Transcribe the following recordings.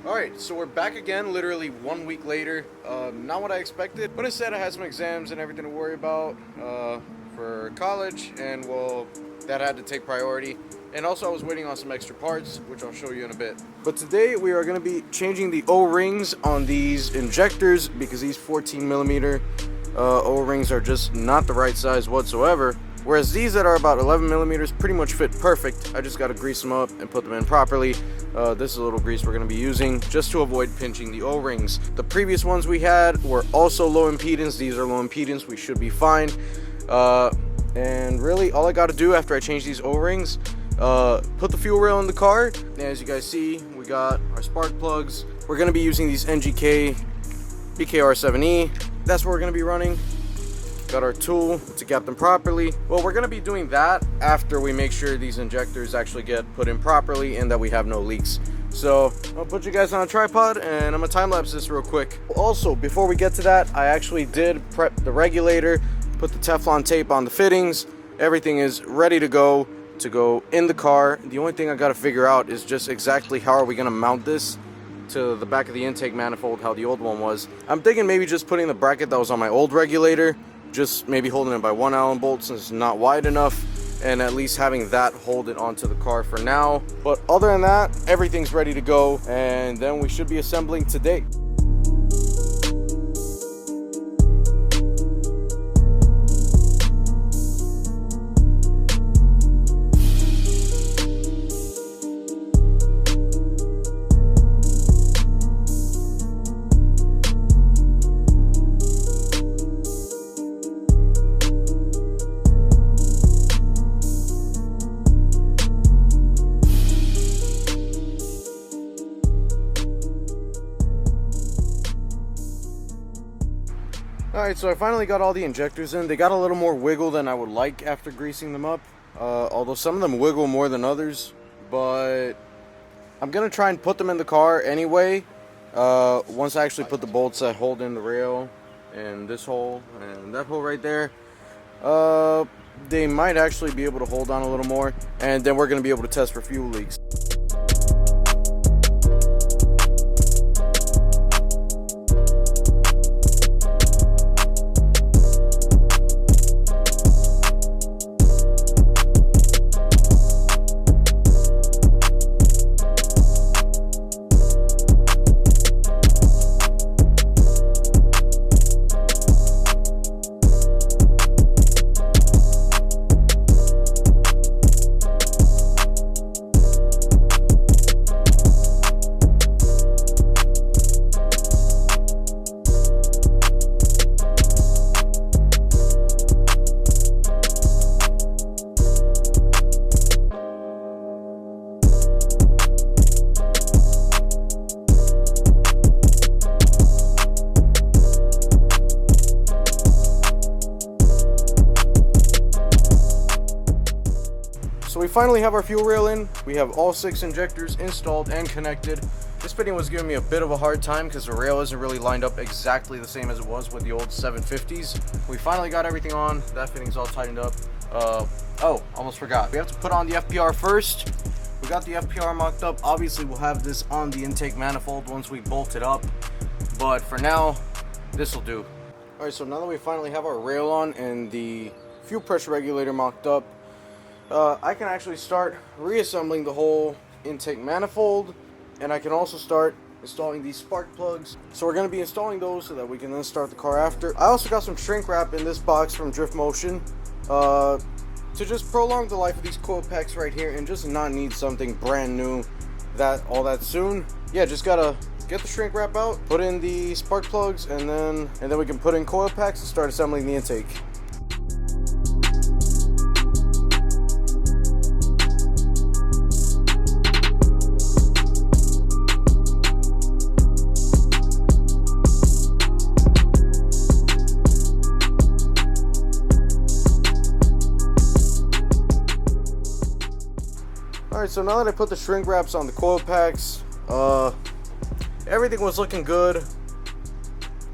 Alright, so we're back again literally 1 week later. Not what I expected, but instead I had some exams and everything to worry about for college, and well, that had to take priority. And also I was waiting on some extra parts, which I'll show you in a bit. But today we are going to be changing the O-rings on these injectors because these 14mm O-rings are just not the right size whatsoever. Whereas these that are about 11mm pretty much fit perfect. I just got to grease them up and put them in properly. This is a little grease we're going to be using just to avoid pinching the O-rings. The previous ones we had were also low impedance. These are low impedance. We should be fine. And really all I got to do after I change these O-rings, put the fuel rail in the car. And as you guys see, we got our spark plugs. We're going to be using these NGK BKR7E. That's what we're going to be running. Got our tool to cap them properly. Well, we're going to be doing that after we make sure these injectors actually get put in properly and that we have no leaks. So I'll put you guys on a tripod and I'm gonna time lapse this real quick. Also, before we get to that, I actually did prep the regulator, put the Teflon tape on the fittings. Everything is ready to go in the car. The only thing I got to figure out is just exactly how are we going to mount this to the back of the intake manifold, how the old one was. I'm thinking maybe just putting the bracket that was on my old regulator, just maybe holding it by one Allen bolt since it's not wide enough, and at least having that hold it onto the car for now. But other than that, everything's ready to go, and then we should be assembling today. Alright, so I finally got all the injectors in. They got a little more wiggle than I would like after greasing them up. Although some of them wiggle more than others. But I'm going to try and put them in the car anyway. Once I actually put the bolts that hold in the rail and this hole and that hole right there. They might actually be able to hold on a little more. And then we're going to be able to test for fuel leaks. So we finally have our fuel rail in. We have all 6 injectors installed and connected. This fitting was giving me a bit of a hard time because the rail isn't really lined up exactly the same as it was with the old 750s. We finally got everything on. That fitting's all tightened up. Oh, almost forgot. We have to put on the FPR first. We got the FPR mocked up. Obviously, we'll have this on the intake manifold once we bolt it up. But for now, this will do. Alright, so now that we finally have our rail on and the fuel pressure regulator mocked up, I can actually start reassembling the whole intake manifold, and I can also start installing these spark plugs. So we're going to be installing those so that we can then start the car after. I also got some shrink wrap in this box from Drift Motion to just prolong the life of these coil packs right here and just not need something brand new all that soon. Yeah, just gotta get the shrink wrap out, put in the spark plugs, and then we can put in coil packs and start assembling the intake. Alright, so now that I put the shrink wraps on the coil packs, everything was looking good.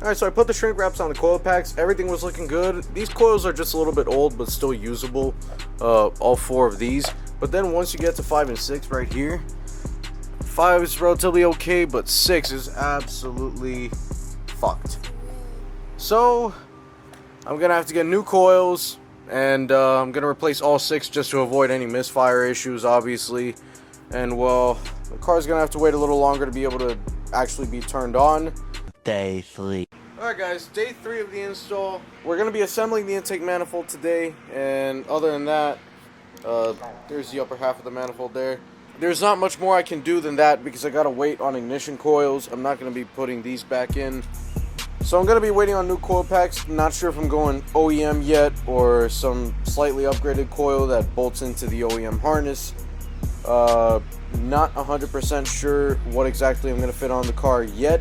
Alright, so I put the shrink wraps on the coil packs. Everything was looking good. These coils are just a little bit old, but still usable. All 4 of these. But then once you get to 5 and 6 right here, 5 is relatively okay, but 6 is absolutely fucked. So I'm gonna have to get new coils, and I'm gonna replace all 6 just to avoid any misfire issues, obviously. And well, the car's gonna have to wait a little longer to be able to actually be turned on. Day 3. Alright guys, day 3 of the install. We're gonna be assembling the intake manifold today, and other than that, there's the upper half of the manifold there. There's not much more I can do than that because I gotta wait on ignition coils. I'm not gonna be putting these back in. So I'm gonna be waiting on new coil packs. Not sure if I'm going OEM yet or some slightly upgraded coil that bolts into the OEM harness. Not 100% sure what exactly I'm gonna fit on the car yet,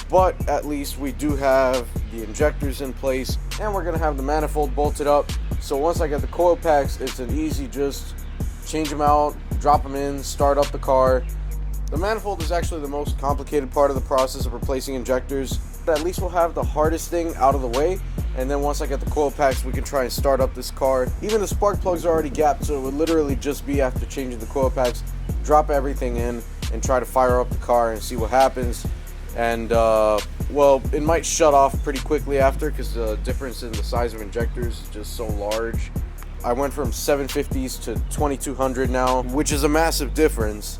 but at least we do have the injectors in place, and we're gonna have the manifold bolted up. So once I get the coil packs, it's an easy just change them out, drop them in, start up the car. The manifold is actually the most complicated part of the process of replacing injectors, but at least we'll have the hardest thing out of the way, and then once I get the coil packs, we can try and start up this car. Even the spark plugs are already gapped, so it would literally just be after changing the coil packs, drop everything in and try to fire up the car and see what happens. And well, it might shut off pretty quickly after because the difference in the size of injectors is just so large. I went from 750s to 2200 now, which is a massive difference,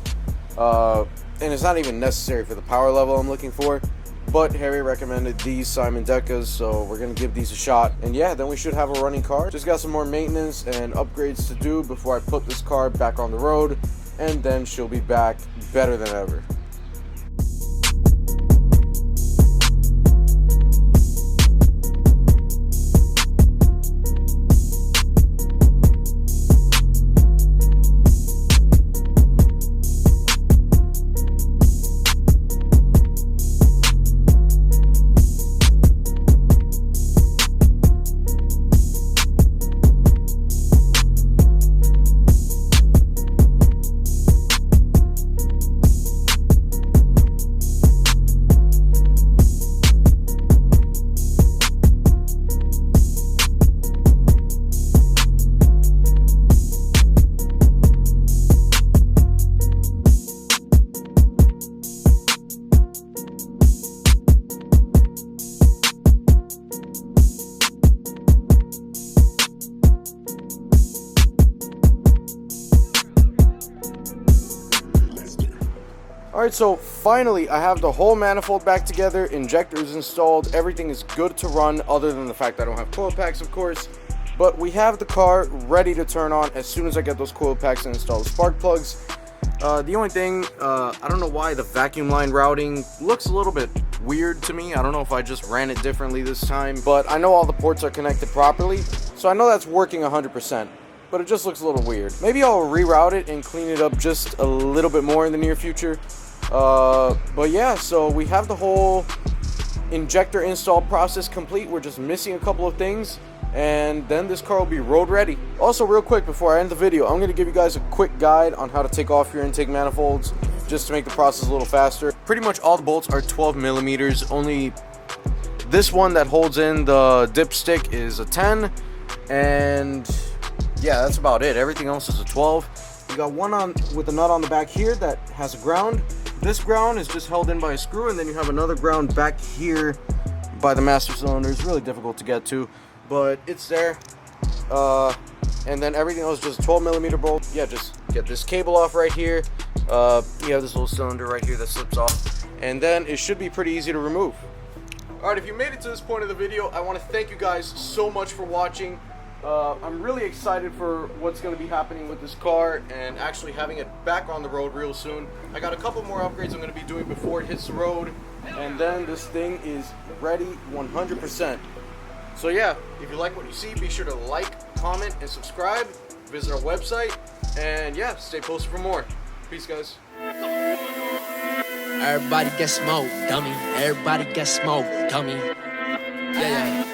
and it's not even necessary for the power level I'm looking for. But Harry recommended these Simon Decas, so we're gonna give these a shot. And yeah, then we should have a running car. Just got some more maintenance and upgrades to do before I put this car back on the road, and then she'll be back better than ever. Alright, so finally I have the whole manifold back together, injectors installed, everything is good to run other than the fact that I don't have coil packs, of course. But we have the car ready to turn on as soon as I get those coil packs and install the spark plugs. The only thing, I don't know why the vacuum line routing looks a little bit weird to me. I don't know if I just ran it differently this time, but I know all the ports are connected properly, so I know that's working 100%. But it just looks a little weird. Maybe I'll reroute it and clean it up just a little bit more in the near future. But yeah, so we have the whole injector install process complete. We're just missing a couple of things, and then this car will be road ready. Also, real quick before I end the video, I'm going to give you guys a quick guide on how to take off your intake manifolds, just to make the process a little faster. Pretty much all the bolts are 12 millimeters. Only this one that holds in the dipstick is a 10, and yeah, that's about it. Everything else is a 12. You got one on with a nut on the back here that has a ground. This ground is just held in by a screw, and then you have another ground back here by the master cylinder. It's really difficult to get to, but it's there. And then everything else is just a 12 millimeter bolt. Yeah, just get this cable off right here. You have this little cylinder right here that slips off, and then it should be pretty easy to remove. Alright, if you made it to this point of the video, I want to thank you guys so much for watching. I'm really excited for what's going to be happening with this car and actually having it back on the road real soon. I got a couple more upgrades I'm going to be doing before it hits the road, and then this thing is ready 100%. So yeah, if you like what you see, be sure to like, comment, and subscribe. Visit our website, and yeah, stay posted for more. Peace, guys. Everybody get smoked, dummy. Everybody get smoked, dummy. Yeah,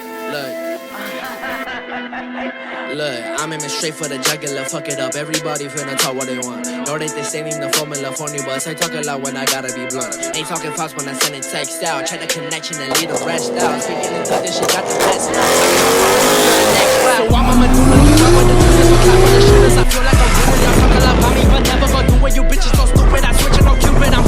look, I'm aiming straight for the jugular, fuck it up. Everybody finna talk what they want. Know that they stating the formula for me, but I talk a lot when I gotta be blunt. Ain't talking fast when I send it text out. Check the connection and lead the rest out. Speaking in position, got the best. So I'm a do when you talk with the truth, clap on the shoulders. I feel like I'm doing y'all talk a lot about me, but never gonna do when you bitches so stupid. I switch it on. stupid, I'm